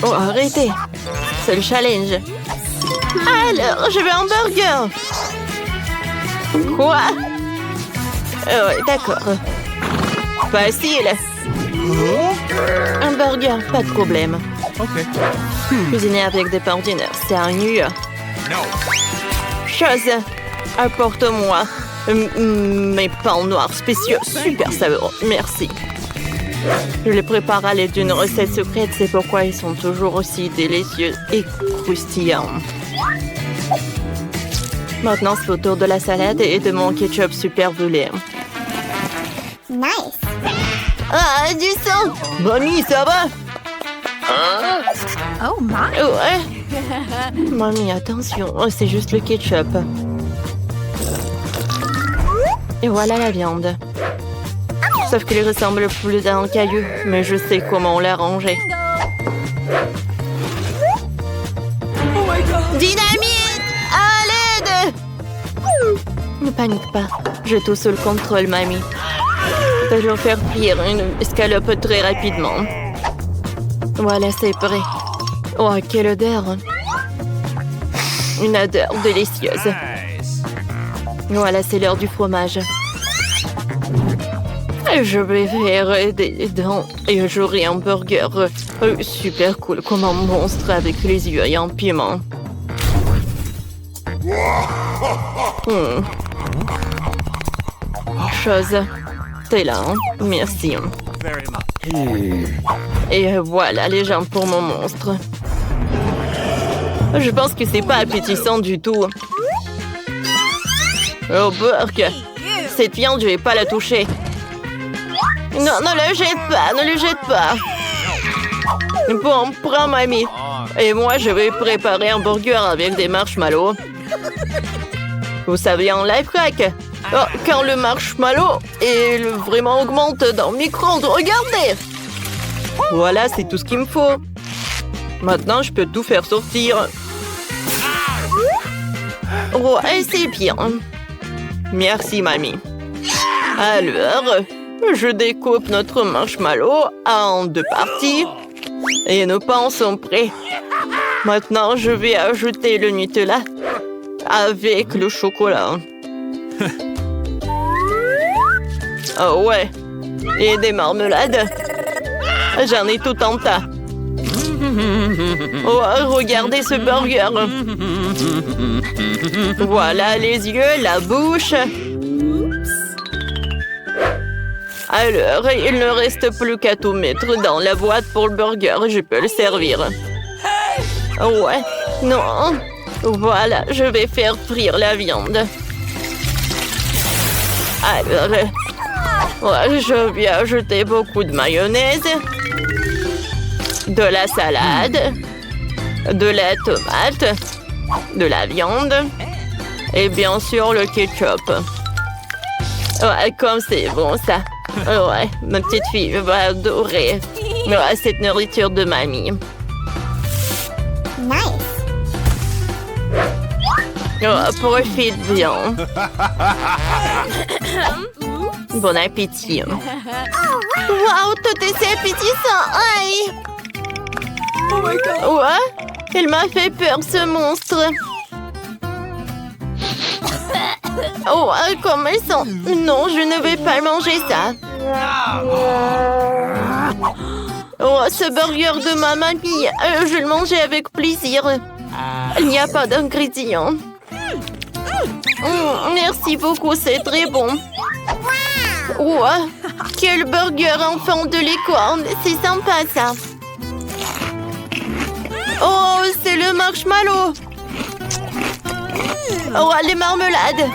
Oh, arrêtez. C'est le challenge. Alors, je veux un burger. Quoi? D'accord. Facile. Un burger, pas de problème. Cuisiner avec des pains ordinaires, c'est ennuyeux. Chose, apporte-moi mes pains noirs spéciaux, super savoureux, merci. Je les prépare à l'aide d'une recette secrète, c'est pourquoi ils sont toujours aussi délicieux et croustillants. Maintenant, c'est au tour de la salade et de mon ketchup super brûlé. Nice. Ah, du sang! Mamie, ça va? Oh my. Ouais. Mamie, attention, c'est juste le ketchup. Et voilà la viande. Sauf qu'il ressemble plus à un caillou, mais je sais comment l'arranger. Dynamite! À l'aide! Ne panique pas, j'ai tout sous le contrôle, mamie. Toujours faire frire une escalope très rapidement. Voilà, c'est prêt. Oh, quelle odeur! Une odeur délicieuse. Voilà, c'est l'heure du fromage. Je vais faire des dents et j'aurai un burger super cool comme un monstre avec les yeux et un piment. Chose, t'es là, hein? Merci. Et voilà les jambes pour mon monstre. Je pense que c'est pas appétissant du tout. Oh, Burke! Cette viande, je vais pas la toucher. Non, ne le jette pas, ne le jette pas. Bon, prends mamie. Et moi, je vais préparer un burger avec des marshmallows. Vous savez un lifehack? Oh, quand le marshmallow vraiment augmente dans le micro-ondes, regardez! Voilà, c'est tout ce qu'il me faut. Maintenant, je peux tout faire sortir. Ouais, c'est bien. Merci, mamie. Alors, je découpe notre marshmallow en 2 parties. Et nos pains sont prêts. Maintenant, je vais ajouter le Nutella avec le chocolat. Oh ouais. Et des marmelades. J'en ai tout un tas. Oh, regardez ce burger. Voilà les yeux, la bouche. Alors, il ne reste plus qu'à tout mettre dans la boîte pour le burger. Je peux le servir. Ouais, non. Voilà, je vais faire frire la viande. Alors, ouais, je vais ajouter beaucoup de mayonnaise, de la salade, de la tomate, de la viande et bien sûr le ketchup. Ouais, comme c'est bon ça. Ouais, ma petite fille va adorer cette nourriture de mamie. Nice. Oh, profite bien. Bon appétit. Wow, tout est si appétissant. Aïe. Oh my god. Ouais, il m'a fait peur ce monstre. Oh, comme elles sont. Non, je ne vais pas manger ça. Oh, ce burger de ma mamie, je le mangeais avec plaisir. Il n'y a pas d'ingrédients. Merci beaucoup, c'est très bon. Oh, quel burger enfant de licorne, c'est sympa ça. Oh, c'est le marshmallow. Oh, les marmelades.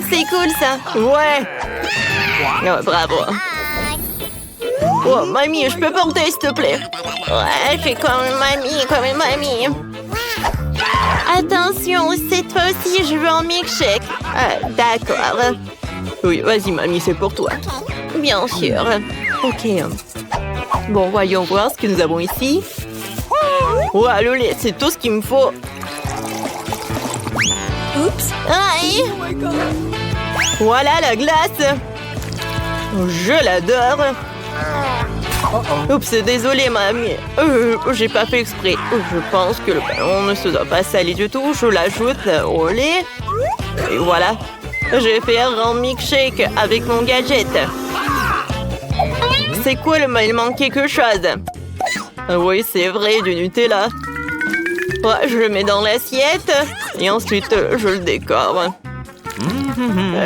C'est cool ça. Ouais. Oh, bravo. Oh, mamie, je peux porter, s'il te plaît. Ouais, fais comme une mamie. Attention, cette fois-ci, je veux un milkshake. D'accord. Oui, vas-y, mamie, c'est pour toi. Bien sûr. Ok. Bon, voyons voir ce que nous avons ici. Ouais, le lait, c'est tout ce qu'il me faut. Oups. Aïe. Oh my god. Voilà la glace. Je l'adore. Oups, désolé, mamie. J'ai pas fait exprès. Je pense que le ballon ne se doit pas salir du tout. Je l'ajoute au lait. Et voilà. Je vais faire un milkshake avec mon gadget. C'est cool, mais il manque quelque chose. Oui, c'est vrai, du Nutella. Ouais, je le mets dans l'assiette. Et ensuite, je le décore.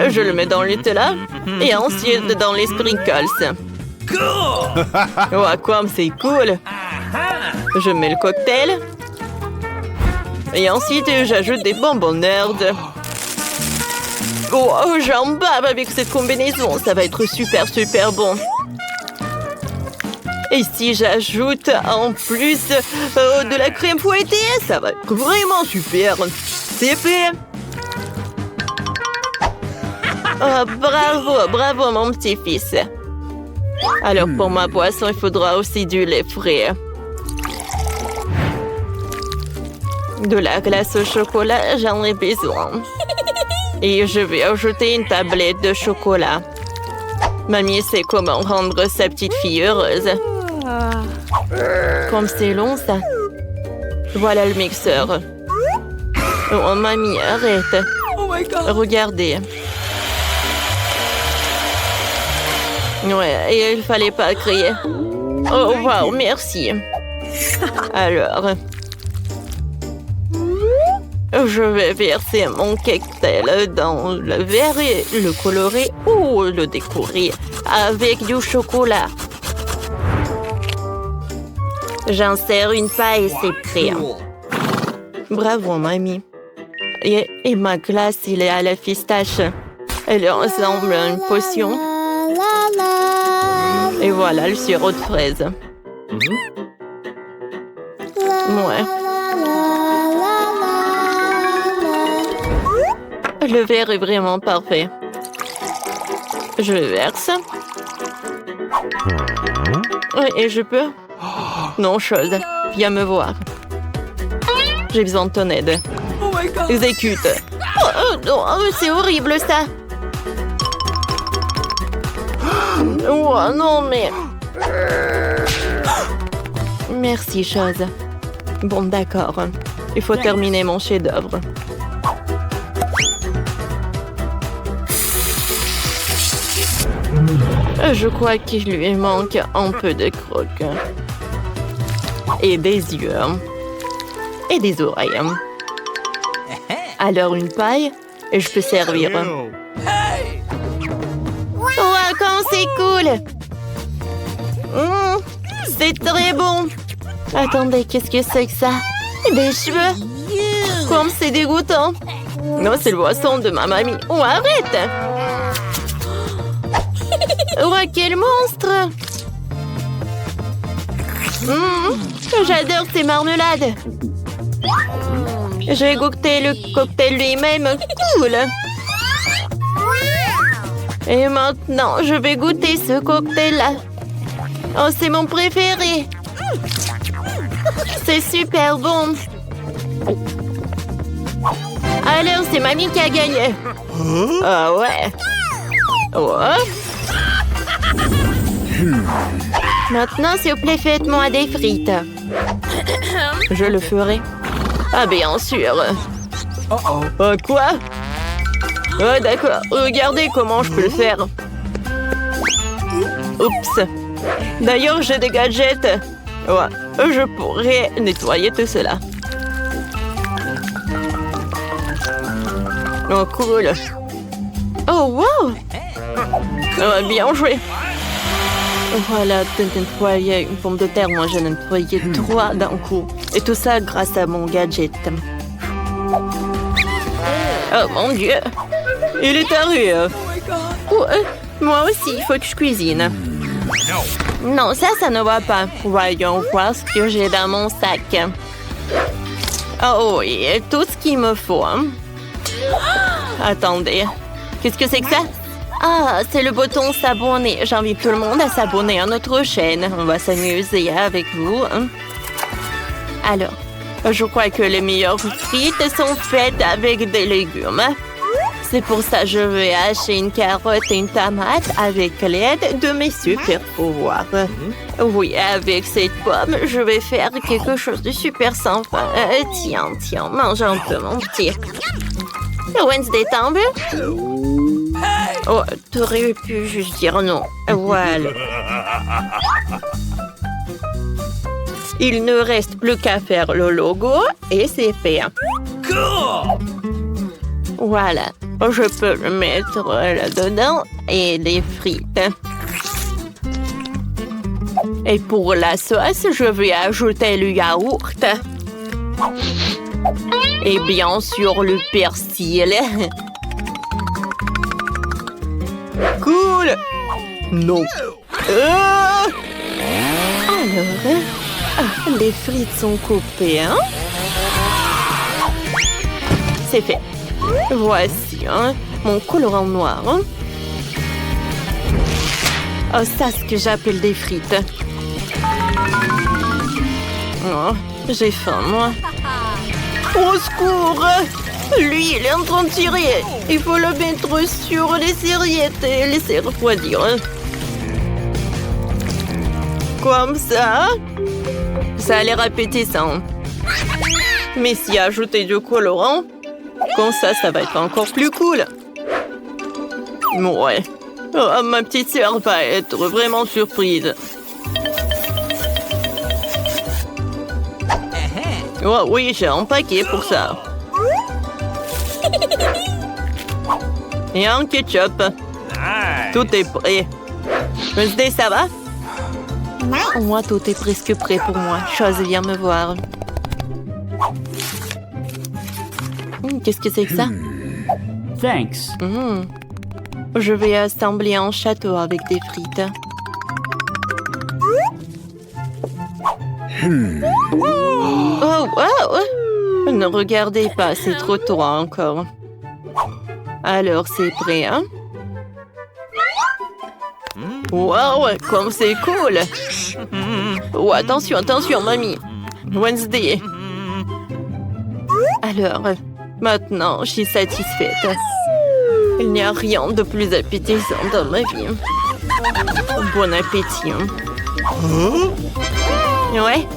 Je le mets dans le Nutella. Et ensuite, dans les sprinkles. Ouais, quoi, c'est cool. Je mets le cocktail. Et ensuite, j'ajoute des bonbons Nerd. Oh, j'en bave avec cette combinaison. Ça va être super, super bon. Et si j'ajoute en plus de la crème fouettée, ça va être vraiment super. C'est fait. Oh, bravo, bravo mon petit-fils. Alors pour ma boisson, il faudra aussi du lait frais. De la glace au chocolat, j'en ai besoin. Et je vais ajouter une tablette de chocolat. Mamie sait comment rendre sa petite fille heureuse. Comme c'est long, ça. Voilà le mixeur. Oh, mamie, arrête. Oh my God. Regardez. Ouais, et il fallait pas crier. Oh, wow, merci. Alors, je vais verser mon cocktail dans le verre et le colorer ou le décorer avec du chocolat. J'insère une paille et c'est prêt. Bravo, mamie. Et ma glace, il est à la pistache. Elle ressemble à une potion. Et voilà le sirop de fraise. Ouais. Le verre est vraiment parfait. Je verse. Et je peux? Non, chose. Viens me voir. J'ai besoin de ton aide. Oh my God. Exécute. Non, c'est horrible ça. Oh non, mais... Merci, chose. Bon, d'accord. Il faut terminer mon chef-d'œuvre. Je crois qu'il lui manque un peu de croque. Et des yeux. Et des oreilles. Alors une paille, et je peux servir. Wow, comme c'est cool! C'est très bon! Attendez, qu'est-ce que c'est que ça? Des cheveux? Comme c'est dégoûtant! Non, c'est le boisson de ma mamie. Oh, arrête! Oh, quel monstre! J'adore ces marmelades! J'ai goûté le cocktail lui-même. Cool! Et maintenant, je vais goûter ce cocktail-là. Oh, c'est mon préféré. C'est super bon. Alors, c'est mamie qui a gagné. Ah ouais. Ouais. Maintenant, s'il vous plaît, faites-moi des frites. Je le ferai. Ah, bien sûr. Quoi? Ouais, d'accord. Regardez comment je peux le faire. Oups. D'ailleurs, j'ai des gadgets. Ouais, je pourrais nettoyer tout cela. Oh, cool. Oh, wow. Bien joué. Voilà, de nettoyer une pomme de terre. Moi, j'ai nettoyé 3 d'un coup. Et tout ça grâce à mon gadget. Oh, mon Dieu. Il est arrivé. Moi aussi, il faut que je cuisine. Non, ça ne va pas. Voyons voir ce que j'ai dans mon sac. Oh oui, tout ce qu'il me faut. Attendez, qu'est-ce que c'est que ça? Ah, c'est le bouton s'abonner. J'invite tout le monde à s'abonner à notre chaîne. On va s'amuser avec vous. Alors, je crois que les meilleures frites sont faites avec des légumes. C'est pour ça que je vais hacher une carotte et une tomate avec l'aide de mes super pouvoirs. Oui, avec cette pomme, je vais faire quelque chose de super sympa. Tiens, mange un peu, mon petit. Wednesday tombe. Oh, t'aurais pu juste dire non. Voilà. Il ne reste plus qu'à faire le logo et c'est fait. Voilà. Je peux le mettre là-dedans et les frites. Et pour la sauce, je vais ajouter le yaourt. Et bien sûr, le persil. Cool. Non. Alors, les frites sont coupées, hein? C'est fait. Voici mon colorant noir. Oh, ça, c'est ce que j'appelle des frites. Oh, j'ai faim, moi. Au secours! Lui, il est en train de tirer. Il faut le mettre sur les serviettes et laisser refroidir. Comme ça. Ça a l'air appétissant. Mais si ajouter du colorant, comme ça va être encore plus cool. Ouais. Oh, ma petite sœur va être vraiment surprise. Oh oui, j'ai un paquet pour ça. Et un ketchup. Tout est prêt. Wednesday, ça va? Moi, tout est presque prêt pour moi. Chose, viens me voir. Qu'est-ce que c'est que ça? Thanks. Je vais assembler un château avec des frites. Oh, wow! Ne regardez pas, c'est trop tôt encore. Alors, c'est prêt, hein? Wow, comme c'est cool! Oh, attention, mamie! Wednesday! Alors, maintenant, je suis satisfaite. Il n'y a rien de plus appétissant dans ma vie. Bon appétit. Ouais.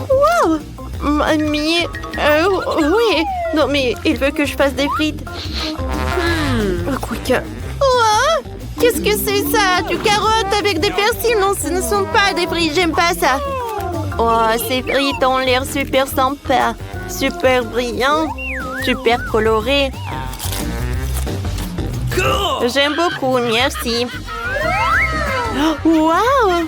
Wow! Mamie! Oui! Non, mais il veut que je fasse des frites. Quoi. Oh! Qu'est-ce que c'est ça? Du carotte avec des persils? Non, ce ne sont pas des frites, j'aime pas ça. Oh, ces frites ont l'air super sympa. Super brillant. Super coloré. J'aime beaucoup, merci. Wow!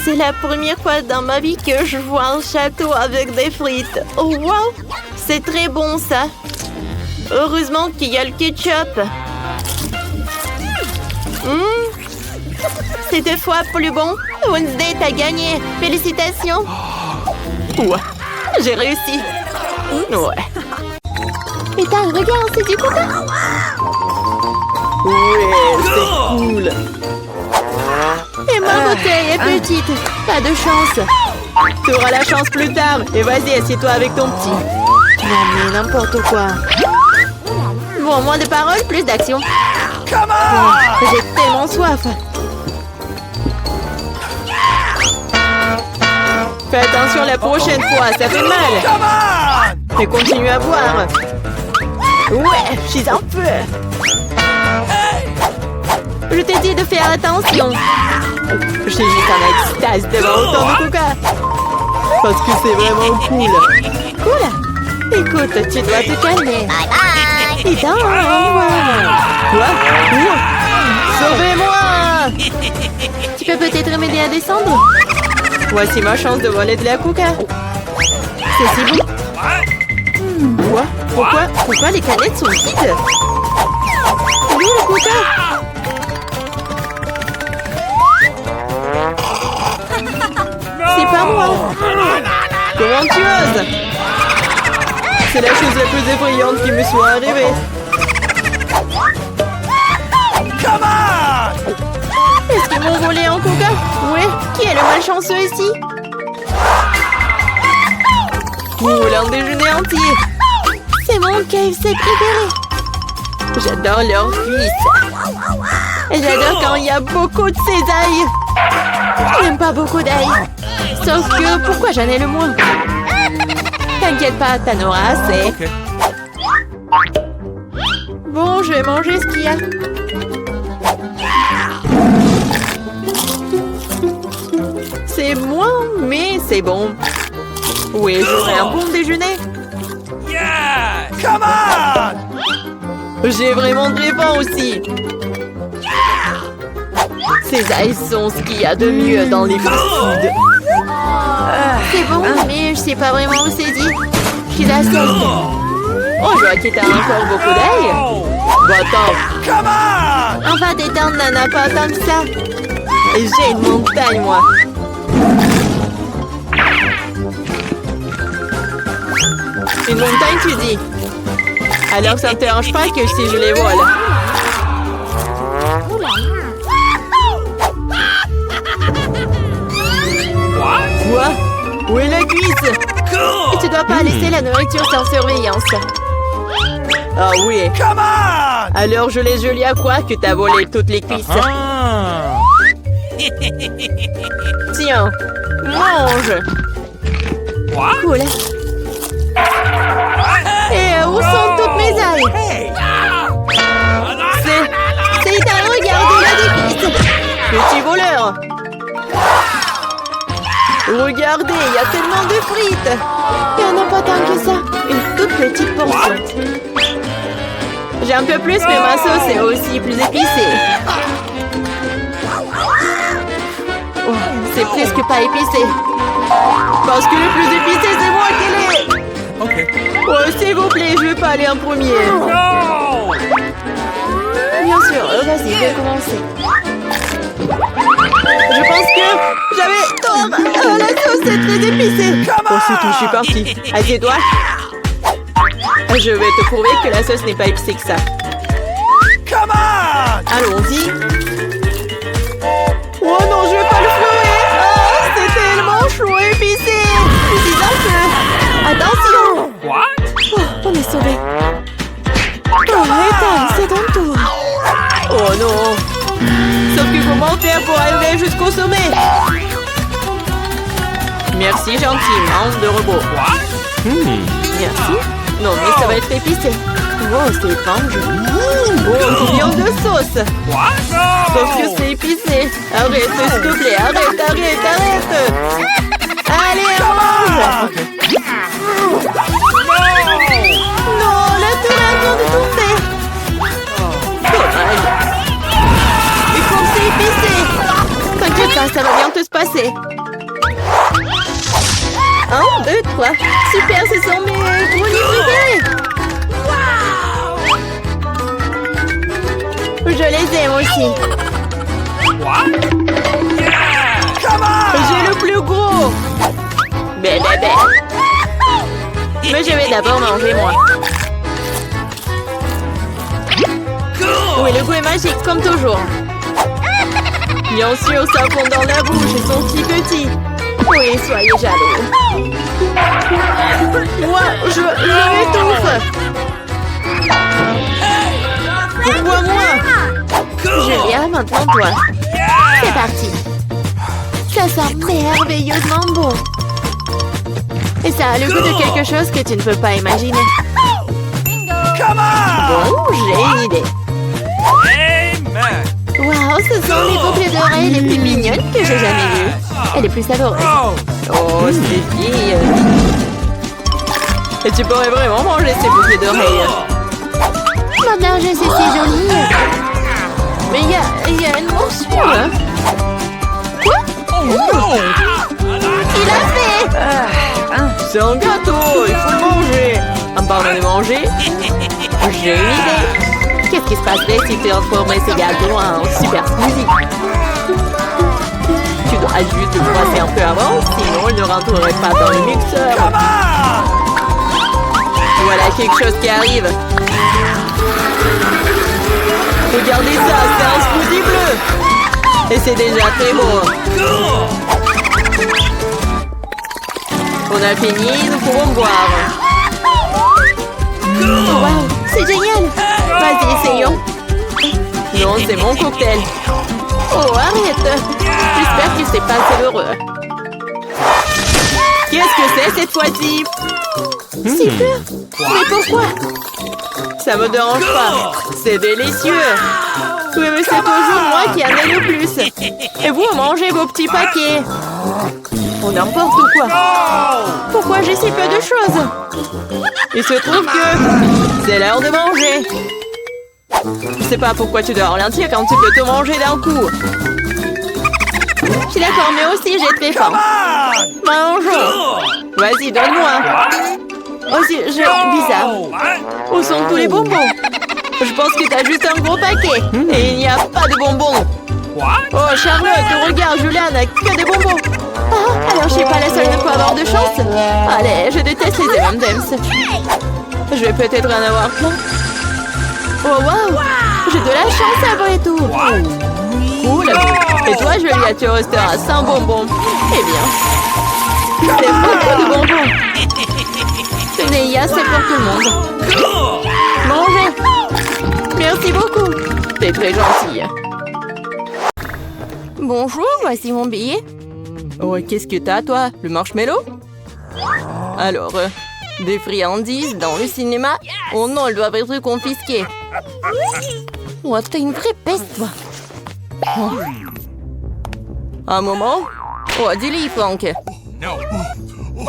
C'est la première fois dans ma vie que je vois un château avec des frites. Oh, wow! C'est très bon, ça. Heureusement qu'il y a le ketchup. C'est 2 fois plus bon. Wednesday, t'as gagné. Félicitations. Ouais, j'ai réussi. Ouais. Et regarde, c'est du coca. Ouais, c'est cool. Et ma bouteille est petite. Pas de chance. Tu auras la chance plus tard. Et vas-y, assieds-toi avec ton petit. Non mais n'importe quoi. Bon, moins de paroles, plus d'action. J'ai tellement soif. Fais attention la prochaine fois, ça fait mal. Et continue à boire. Ouais, je suis un peu. Je t'ai dit de faire attention. J'ai juste en extase devant autant de coca. Parce que c'est vraiment cool. Cool. Écoute, tu dois te calmer. Et au revoir. Quoi? Sauvez-moi! Tu peux peut-être m'aider à descendre? Voici ma chance de voler de la coca. C'est si bon. Quoi? Pourquoi les canettes sont vides? Où est le coca? C'est pas moi. Comment tu oses? C'est la chose la plus effrayante qui me soit arrivée. Est-ce qu'ils m'ont volé un coca? Oui. Qui est le malchanceux ici? L'un déjeuner entier. C'est mon KFC préféré. J'adore leurs cuisses. Et j'adore quand il y a beaucoup de cisailles. Je n'aime pas beaucoup d'ail. Sauf que, pourquoi j'en ai le moins? T'inquiète pas, t'en auras assez. Okay. Bon, je vais manger ce qu'il y a. C'est moins, mais c'est bon. Oui, j'aurai un bon déjeuner. Yeah! Come on! J'ai vraiment très faim aussi. Ces ailes sont ce qu'il y a de mieux dans les fast-foods. C'est bon, mais je sais pas vraiment où c'est dit. Je suis la seule. Oh, je vois que t'as encore beaucoup d'ail. Bon, attends. Come on! Enfin, détendre n'en a pas tant que ça. J'ai une montagne, moi. Une montagne, tu dis? Alors, ça ne te dérange pas que si je les vole? Quoi? Où est la cuisse? Et tu dois pas laisser la nourriture sans surveillance. Ah oui. Come on! Alors je laisse Julie à croire que t'as volé toutes les cuisses. Ah. Tiens, mange. Cool. Et où sont toutes mes ailes? Hey! C'est italien, regardez la décuisse. Petit voleur. Regardez, il y a tellement de frites. Il n'y en a pas tant que ça. Une toute petite portion. J'ai un peu plus, mais ma sauce est aussi plus épicée. Oh, c'est presque pas épicé. Parce que le plus épicé, c'est moi qui l'ai. Okay. Oh, s'il vous plaît, je veux pas aller en premier. No! Bien sûr, vas-y, je vais commencer. Je pense que j'avais tort. La sauce est très épicée. Oh, c'est tout, je suis partie. Assieds-toi. Je vais te prouver que la sauce n'est pas épicée que ça. Come on! Allons-y. Oh non, je vais pas le fleurer. Oh, c'est tellement chaud et épicé. Dis un peu. Attention. What? Oh, on est sauvés. Oh, Ethan, c'est ton tour. Oh non. Sauf que comment faire pour arriver jusqu'au sommet? Merci, gentil, membre de robot. Merci. Non, mais ça va être épicé. Oh, c'est étrange. Oh, combien de sauce. What? Sauf que c'est épicé. Arrête, s'il te plaît. Arrête. Allez, mange. Non, la tourelle vient de tomber. Dommage. Et comme c'est épicé. T'inquiète pas, ça va bientôt se passer. 1, 2, 3. Super, ce sont mes brownies préférés. Je les aime aussi. What? Yeah! Come on! J'ai le plus gros. Bébé. Mais je vais d'abord manger moi. Oui, le goût est magique, comme toujours. Bien sûr, ça fond dans la bouche et sont si petits. Oui, soyez jaloux. Moi, je m'étouffe. Pourquoi moi? Julia, maintenant toi. C'est parti. Ça sent merveilleusement bon. Et ça a le goût de quelque chose que tu ne peux pas imaginer. Come on! Bon, j'ai une idée. Amen! Waouh, ce sont les boucles d'oreilles les plus mignonnes que j'ai jamais vues. Et les plus savoureuses. Oh, c'est fille. Et tu pourrais vraiment manger ces boucles d'oreilles. Maintenant, je sais, c'est joli. Mais il y a une morsure. Hein? Quoi? Oh no! Il a fait! C'est un gâteau, il faut le manger. En parlant de manger, j'ai une idée. Qu'est-ce qui se passerait si tu transformais ces gâteaux en super smoothie? Tu dois juste le brasser un peu avant, sinon il ne rentrerait pas dans le mixeur. Come on! Voilà quelque chose qui arrive. Regardez ça, c'est un smoothie bleu. Et c'est déjà très beau. On a fini, nous pouvons boire. Oh, wow, c'est génial. Vas-y, essayons. Non, c'est mon cocktail. Oh, arrête. J'espère que c'est pas assez heureux. Qu'est-ce que c'est cette fois-ci? Super. Mais pourquoi? Ça me dérange pas. C'est délicieux. Oui, mais c'est toujours moi qui en ai le plus. Et vous mangez vos petits paquets. On n'importe quoi. Pourquoi j'ai si peu de choses? Il se trouve que c'est l'heure de manger. Je sais pas pourquoi tu dois ralentir quand tu peux tout manger d'un coup. Je suis d'accord, mais aussi j'ai très faim. Mangeons. Vas-y, donne-moi. Oh, c'est bizarre. Où sont tous les bonbons? Je pense que t'as juste un gros paquet. Et il n'y a pas de bonbons. Oh, Charlotte, regarde, Julia n'a que des bonbons. Ah, alors je suis pas la seule à ne pas avoir de chance. Allez, je déteste les M&M's. Je vais peut-être en avoir plein. Oh, waouh! J'ai de la chance après tout. Cool. Et toi, Julia, tu resteras sans bonbons. Eh bien, c'est beaucoup de bonbons. Tenez, il y a assez pour tout le monde. Mangez. Merci beaucoup. T'es très gentille. Bonjour, voici mon billet. Oh, qu'est-ce que t'as, toi? Le marshmallow? Alors, des friandises dans le cinéma? Oh non, elles doivent être confisquées. Oh, t'es une vraie peste, toi. Oh. Un moment. Oh, dis-lui, Franck.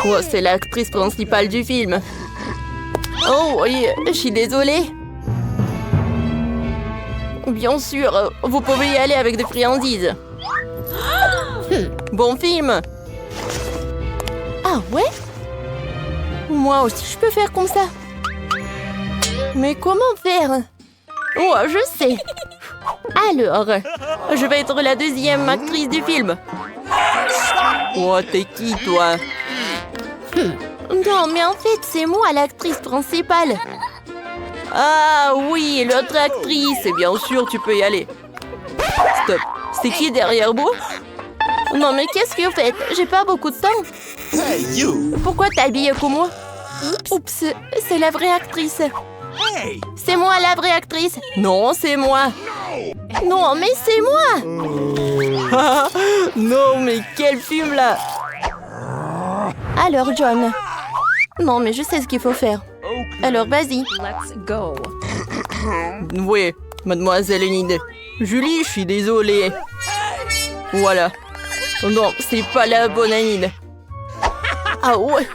Oh, c'est l'actrice principale du film. Oh, oui, je suis désolée. Bien sûr, vous pouvez y aller avec des friandises. Bon film. Ah ouais? Moi aussi, je peux faire comme ça. Mais comment faire? Oh, je sais. Alors, je vais être la deuxième actrice du film. Oh, t'es qui, toi? Non, mais en fait, c'est moi l'actrice principale. Ah oui, l'autre actrice. Bien sûr, tu peux y aller. Stop. C'est qui derrière vous? Non, mais qu'est-ce que vous faites? J'ai pas beaucoup de temps. Pourquoi t'es habillée comme moi? Oups, c'est la vraie actrice. C'est moi la vraie actrice. Non, c'est moi. Non, mais c'est moi. Non, mais quel film là. Alors, John. Non, mais je sais ce qu'il faut faire. Alors, vas-y. Let's go. Oui, mademoiselle Enid. Julie, je suis désolée. Voilà. Non, c'est pas la bonne Enid. Ah ouais.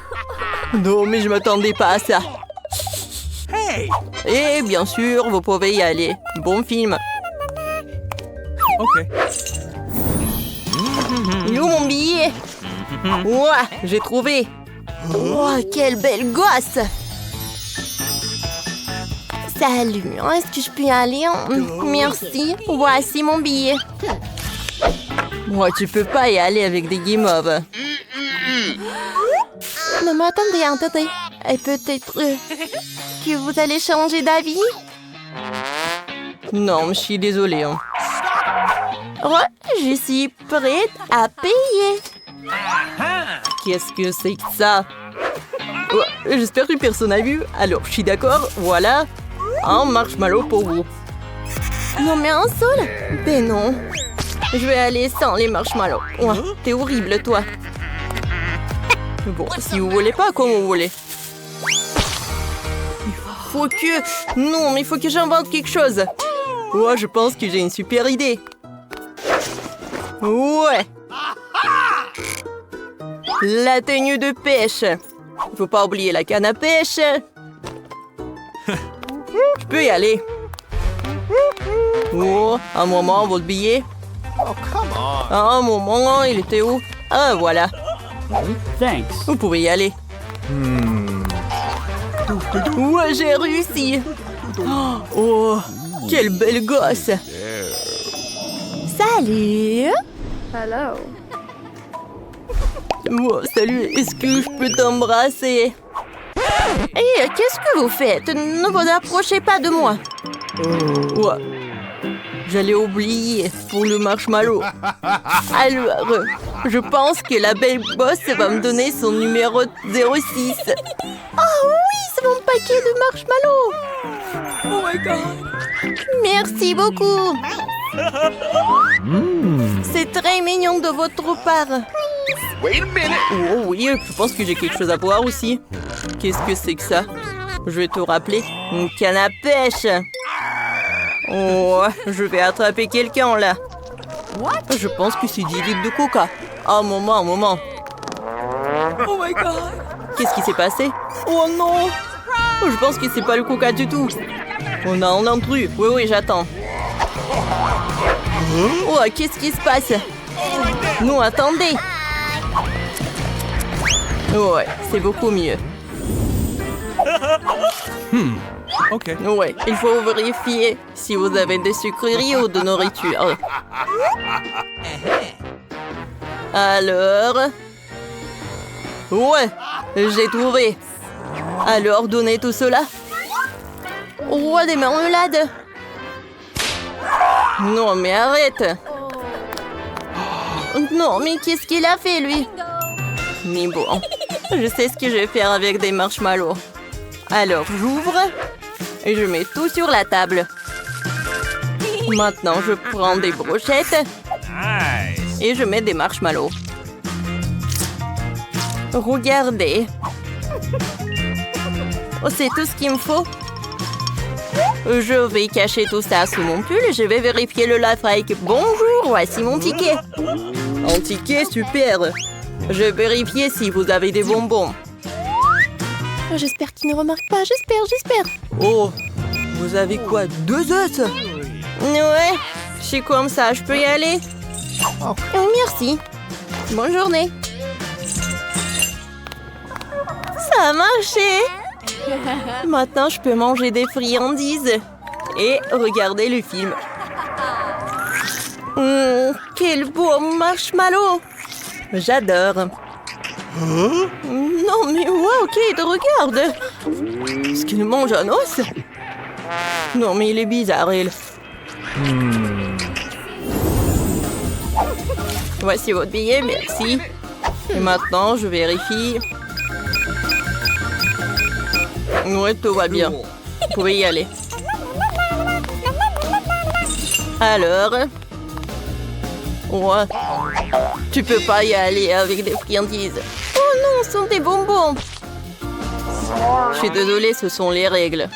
Non, mais je m'attendais pas à ça. Et bien sûr, vous pouvez y aller. Bon film. Ok. Où mon billet? Ouah, j'ai trouvé. Oh, quelle belle gosse. Salut, est-ce que je peux y aller? Merci, voici mon billet. Moi, tu peux pas y aller avec des guimauves. Non, mais attendez. Et peut-être que vous allez changer d'avis? Non, je suis désolée. Oh, je suis prête à payer. Qu'est-ce que c'est que ça? Oh, j'espère que personne n'a vu. Alors, je suis d'accord, voilà. Un marshmallow pour vous. Non, mais un seul? Ben non. Je vais aller sans les marshmallows. Oh, t'es horrible, toi. Bon, si vous voulez pas, comme vous voulez. Faut que... Non, mais il faut que j'invente quelque chose. Oh, je pense que j'ai une super idée. Ouais. La tenue de pêche. Il faut pas oublier la canne à pêche. Je peux y aller. Oh, un moment, votre billet. Un moment, il était où? Ah, voilà. Thanks. Vous pouvez y aller. Ouais, j'ai réussi. Oh, quelle belle gosse. Salut. Hello. Oh, salut, est-ce que je peux t'embrasser? Hé, qu'est-ce que vous faites? Ne vous approchez pas de moi. Ouais. J'allais oublier pour le marshmallow. Alors, je pense que la belle boss va me donner son numéro 06. Oh oui, c'est mon paquet de marshmallows. Oh my god. Merci beaucoup. C'est très mignon de votre part. Oh oui, je pense que j'ai quelque chose à boire aussi. Qu'est-ce que c'est que ça? Je vais te rappeler. Une canne à pêche. Oh, je vais attraper quelqu'un là. Je pense que c'est 10 litres de coca. Un moment. Oh my god. Qu'est-ce qui s'est passé? Oh non. Je pense que c'est pas le coca du tout. On a un intrus. Oui, j'attends. Oh, qu'est-ce qui se passe? Non, attendez. Ouais, c'est beaucoup mieux. Ok. Ouais, il faut vérifier si vous avez des sucreries ou de nourriture. Alors... Ouais, j'ai trouvé. Alors, donnez tout cela. Oh, des marmelades. Non, mais arrête. Non, mais qu'est-ce qu'il a fait, lui? Mais bon, je sais ce que je vais faire avec des marshmallows. Alors, j'ouvre et je mets tout sur la table. Maintenant, je prends des brochettes Nice. et je mets des marshmallows. Regardez. Oh, c'est tout ce qu'il me faut. Je vais cacher tout ça sous mon pull et je vais vérifier le lave-fake. Bonjour, voici mon ticket. Un ticket, super. Je vais vérifier si vous avez des bonbons. Oh, j'espère qu'il ne remarque pas, j'espère. Oh, vous avez quoi, 2 œufs? Ouais, je suis comme ça, je peux y aller? Oh, merci. Bonne journée. Ça a marché. Maintenant, je peux manger des friandises et regarder le film. Quel beau marshmallow! J'adore. Non, mais wow, Kate, regarde! Est-ce qu'il mange un os? Non, mais il est bizarre, il. Voici votre billet, merci. Et maintenant, je vérifie. Ouais, tout va bien. Vous pouvez y aller. Alors... Ouais. Tu peux pas y aller avec des friandises. Oh non, ce sont des bonbons. Je suis désolée, ce sont les règles.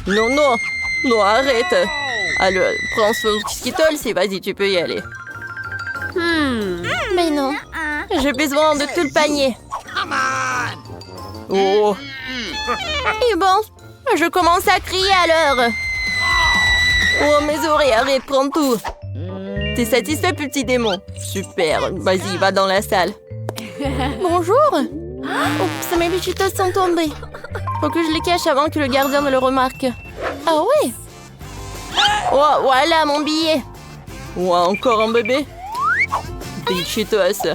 Non, arrête. Alors, prends ce Skittles et vas-y, tu peux y aller. Mais non, j'ai besoin de tout le panier. Oh. Et bon, je commence à crier alors. Oh, mes oreilles, arrête, prends tout. T'es satisfait, petit démon? Super, vas-y, va dans la salle. Bonjour. Oups, mes bichitos sont tombés. Faut que je les cache avant que le gardien ne le remarque. Ah ouais? Oh, voilà mon billet. Oh, encore un bébé? Bichitos.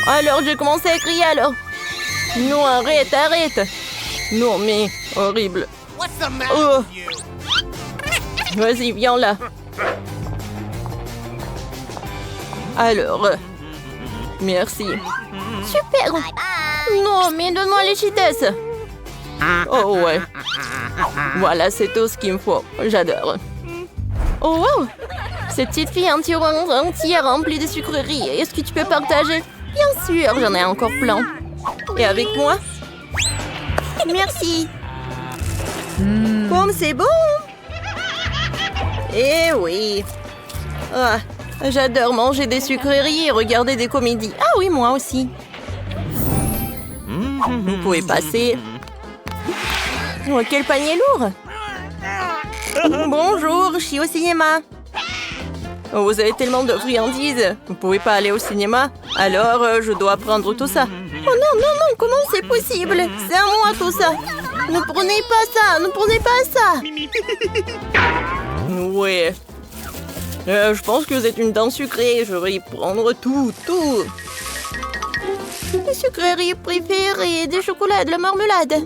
Alors, j'ai commencé à crier alors. Non, arrête. Non, mais horrible. Oh. Vas-y, viens là. Alors, merci. Super. Non, mais donne-moi les Cheetos. Oh ouais. Voilà, c'est tout ce qu'il me faut. J'adore. Oh wow. Cette petite fille entière remplie de sucreries. Est-ce que tu peux partager? Bien sûr, j'en ai encore plein. Et avec moi? Merci. Bon, c'est bon. Eh oui. Ah, j'adore manger des sucreries et regarder des comédies. Ah oui, moi aussi. Vous pouvez passer. Oh, quel panier lourd. Bonjour, je suis au cinéma. Oh, vous avez tellement de friandises. Vous pouvez pas aller au cinéma? Alors, je dois prendre tout ça. Oh non, comment c'est possible? C'est à moi tout ça. Ne prenez pas ça. Ouais. Je pense que vous êtes une dent sucrée. Je vais y prendre tout. Mes sucreries préférées, des chocolats, de la marmelade.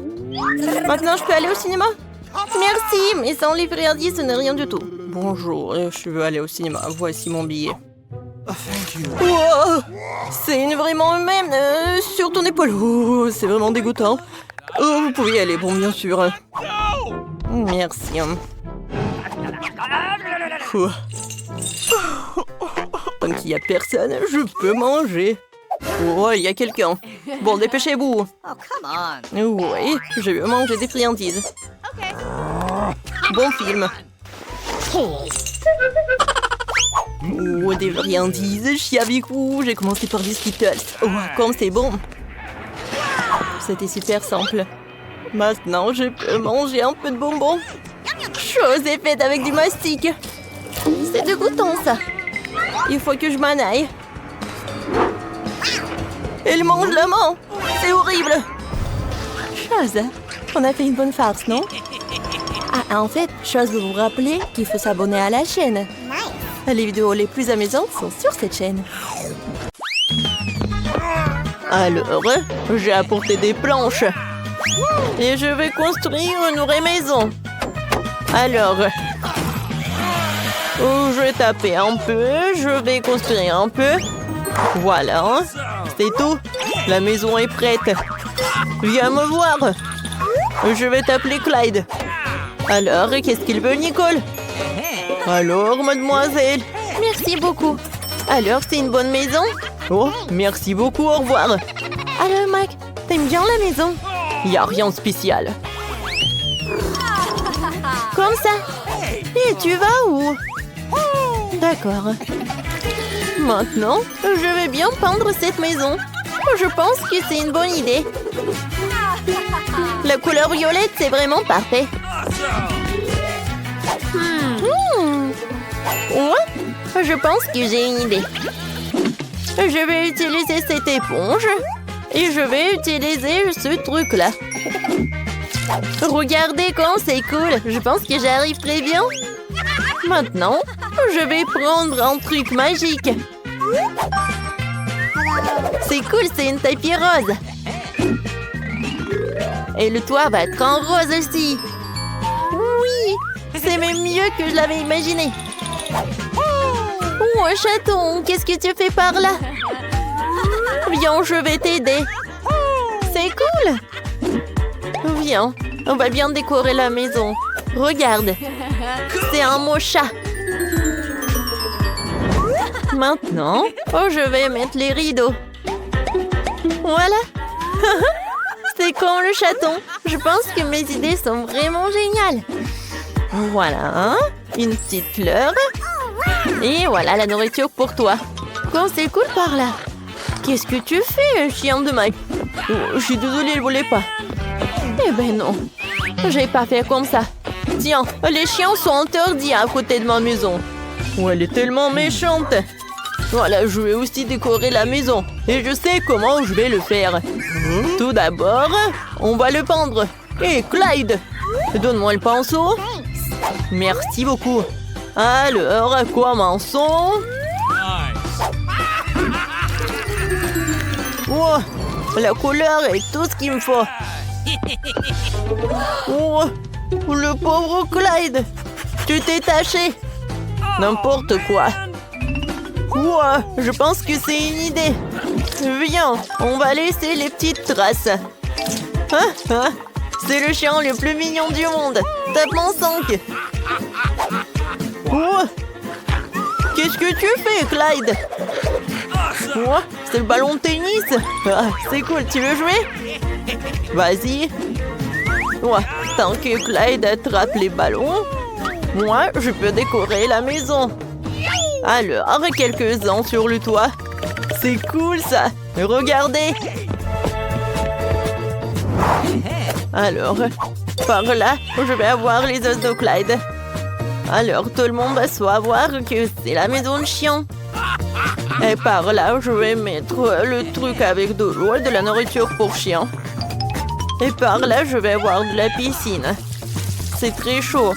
Maintenant, je peux aller au cinéma? Merci, mais sans les friandises, ce n'est rien du tout. Bonjour, je veux aller au cinéma. Voici mon billet. Oh, c'est vraiment humaine sur ton épaule. Oh, c'est vraiment dégoûtant. Oh, vous pouvez y aller, bon, bien sûr. Merci. Ouh. Tant qu'il n'y a personne, je peux manger. Oh, il y a quelqu'un. Bon, dépêchez-vous. Oui, je veux manger des friandises. Bon film. Oh, des friandises, je suis avec vous. J'ai commencé par des Skittles. Oh, comme c'est bon. C'était super simple. Maintenant, je peux manger un peu de bonbons. Chose est faite avec du mastic. C'est dégoûtant, ça. Il faut que je m'en aille. Elle mange la main. C'est horrible. Chose, on a fait une bonne farce, non? Ah, en fait, Chose veut vous rappeler qu'il faut s'abonner à la chaîne. Les vidéos les plus amusantes sont sur cette chaîne. Alors, j'ai apporté des planches. Et je vais construire une vraie maison. Alors, je vais taper un peu, je vais construire un peu. Voilà, c'est tout. La maison est prête. Viens me voir. Je vais t'appeler Clyde. Alors, qu'est-ce qu'il veut, Nicole? Alors, mademoiselle? Merci beaucoup. Alors, c'est une bonne maison? Oh, merci beaucoup, au revoir. Alors, Mac, t'aimes bien la maison? Il n'y a rien de spécial. Comme ça. Et tu vas où? D'accord. Maintenant, je vais bien peindre cette maison. Je pense que c'est une bonne idée. La couleur violette, c'est vraiment parfait. Ouais, je pense que j'ai une idée. Je vais utiliser cette éponge et je vais utiliser ce truc-là. Regardez comme c'est cool. Je pense que j'arrive très bien. Maintenant, je vais prendre un truc magique. C'est cool, c'est une tapis rose. Et le toit va être en rose aussi. Oui, c'est même mieux que je l'avais imaginé. Oh, un chaton, qu'est-ce que tu fais par là? Viens, je vais t'aider. C'est cool. Viens, on va bien décorer la maison. Regarde, c'est un mot chat. Maintenant, je vais mettre les rideaux. Voilà. C'est comme le chaton. Je pense que mes idées sont vraiment géniales. Voilà, une petite fleur. Et voilà la nourriture pour toi. Quand c'est cool par là. Qu'est-ce que tu fais, chien de Mike? Oh, je suis désolée, elle voulait pas. Eh ben non, j'ai pas fait comme ça. Tiens, les chiens sont interdits à côté de ma maison. Oh, elle est tellement méchante. Voilà, je vais aussi décorer la maison. Et je sais comment je vais le faire. Tout d'abord, on va le peindre. Hé, Clyde, donne-moi le pinceau. Merci beaucoup. Alors, commençons. Oh, la couleur est tout ce qu'il me faut. Oh, le pauvre Clyde. Tu t'es taché. N'importe quoi. Oh, je pense que c'est une idée. Viens, on va laisser les petites traces. C'est le chien le plus mignon du monde. Tape-moi 5. Oh, qu'est-ce que tu fais, Clyde? Oh, c'est le ballon de tennis. C'est cool, tu veux jouer? Vas-y. Oh, tant que Clyde attrape les ballons, moi, je peux décorer la maison. Alors, quelques-uns sur le toit. C'est cool, ça. Regardez. Alors, par là, je vais avoir les os de Clyde. Alors, tout le monde va savoir que c'est la maison de chien. Et par là, je vais mettre le truc avec de l'eau et de la nourriture pour chien. Et par là, je vais avoir de la piscine. C'est très chaud.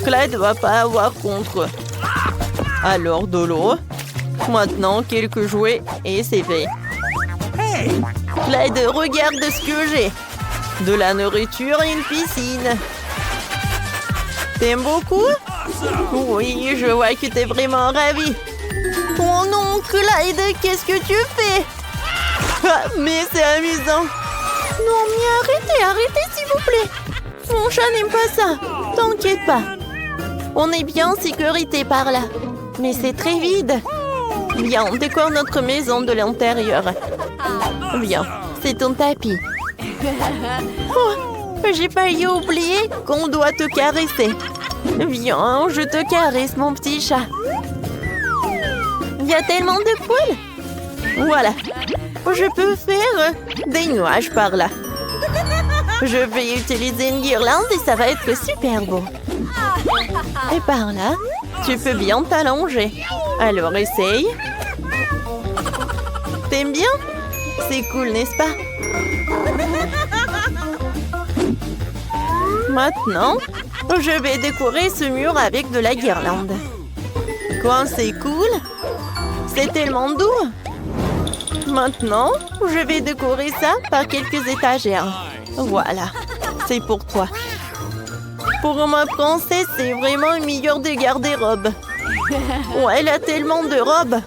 Clyde va pas avoir contre. Alors, de l'eau. Maintenant, quelques jouets et c'est fait. Clyde, regarde ce que j'ai. De la nourriture et une piscine. T'aimes beaucoup? Oui, je vois que t'es vraiment ravi. Oh non, Clyde, qu'est-ce que tu fais? Mais c'est amusant. Non, mais arrêtez s'il vous plaît. Mon chat n'aime pas ça. T'inquiète pas. On est bien en sécurité par là. Mais c'est très vide. Viens, on décore notre maison de l'intérieur. Viens, c'est ton tapis. Oh, j'ai failli oublier qu'on doit te caresser. Viens, je te caresse, mon petit chat. Il y a tellement de poils. Voilà. Je peux faire des nuages par là. Je vais utiliser une guirlande et ça va être super beau. Et par là, tu peux bien t'allonger. Alors, essaye. T'aimes bien? C'est cool, n'est-ce pas? Maintenant, je vais décorer ce mur avec de la guirlande. Quoi, c'est cool? C'est tellement doux. Maintenant, je vais décorer ça par quelques étagères. Voilà, c'est pour toi. Pour ma princesse, c'est vraiment une meilleure des garde-robes. Oh, elle a tellement de robes.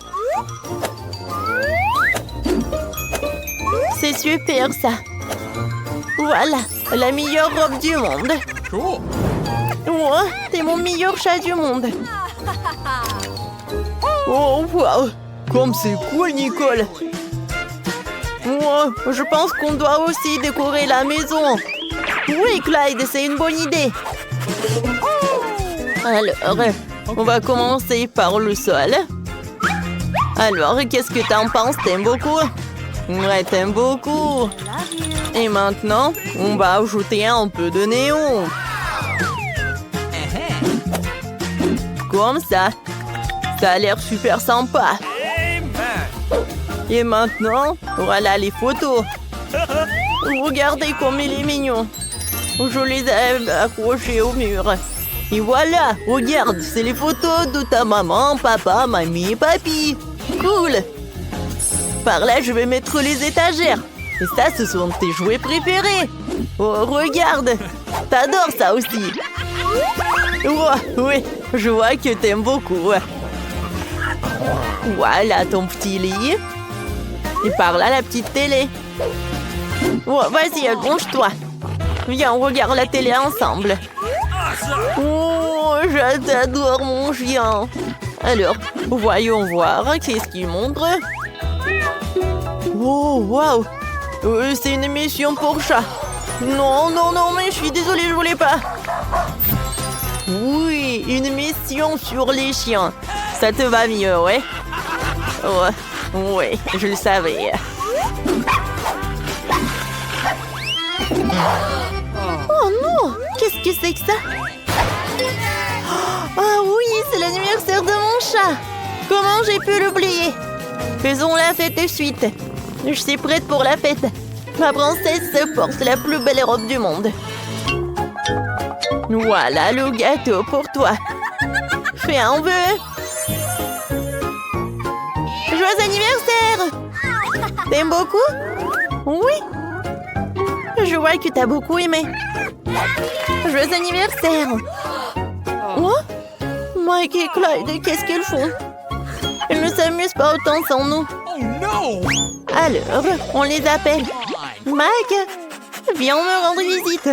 C'est super ça. Voilà, la meilleure robe du monde. Cool. Oh, t'es mon meilleur chat du monde. Oh, wow. Comme c'est cool, Nicole. Oh, je pense qu'on doit aussi décorer la maison. Oui, Clyde, c'est une bonne idée. Alors, on va commencer par le sol. Alors, qu'est-ce que t'en penses? T'aimes beaucoup? Ouais, t'aimes beaucoup. Et maintenant, on va ajouter un peu de néon. Comme ça. Ça a l'air super sympa. Et maintenant, voilà les photos. Regardez comme il est mignon. Je les ai accrochées au mur. Et voilà, regarde, c'est les photos de ta maman, papa, mamie et papy. Cool. Par là, je vais mettre les étagères. Et ça, ce sont tes jouets préférés. Oh, regarde. T'adores ça aussi. Oh, oui, je vois que t'aimes beaucoup. Voilà ton petit lit. Et par là, la petite télé. Oh, vas-y, allonge-toi. Viens, on regarde la télé ensemble. Oh, je t'adore, mon chien. Alors, voyons voir. Qu'est-ce qu'il montre? Oh, waouh. C'est une émission pour chat. Non, non, non, mais je suis désolée, je voulais pas. Oui, une émission sur les chiens. Ça te va mieux, ouais? Oh, oui, je le savais. Oh non! Qu'est-ce que c'est que ça? Ah oui, c'est l'anniversaire de mon chat! Comment j'ai pu l'oublier? Faisons la fête de suite. Je suis prête pour la fête. Ma princesse porte la plus belle robe du monde. Voilà le gâteau pour toi. Fais un vœu. Joyeux anniversaire! T'aimes beaucoup? Oui. Je vois que t'as beaucoup aimé. Joyeux anniversaire! Oh? Mike et Clyde, qu'est-ce qu'ils font? Ils ne s'amusent pas autant sans nous. Oh non! Alors, on les appelle. Mike, viens me rendre visite.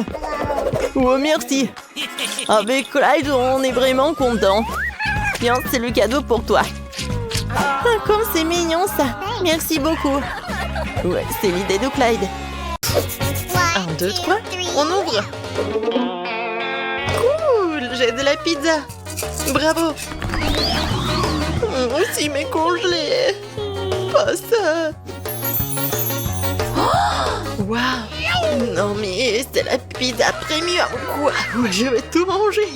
Oh, merci. Avec Clyde, on est vraiment content. Tiens, c'est le cadeau pour toi. Ah, comme c'est mignon ça. Merci beaucoup. Ouais, c'est l'idée de Clyde. 1, 2, 3, on ouvre. Cool, j'ai de la pizza. Bravo. Aussi mes congelés. Pas ça. Waouh. Non mais c'est la pizza premium quoi. Je vais tout manger.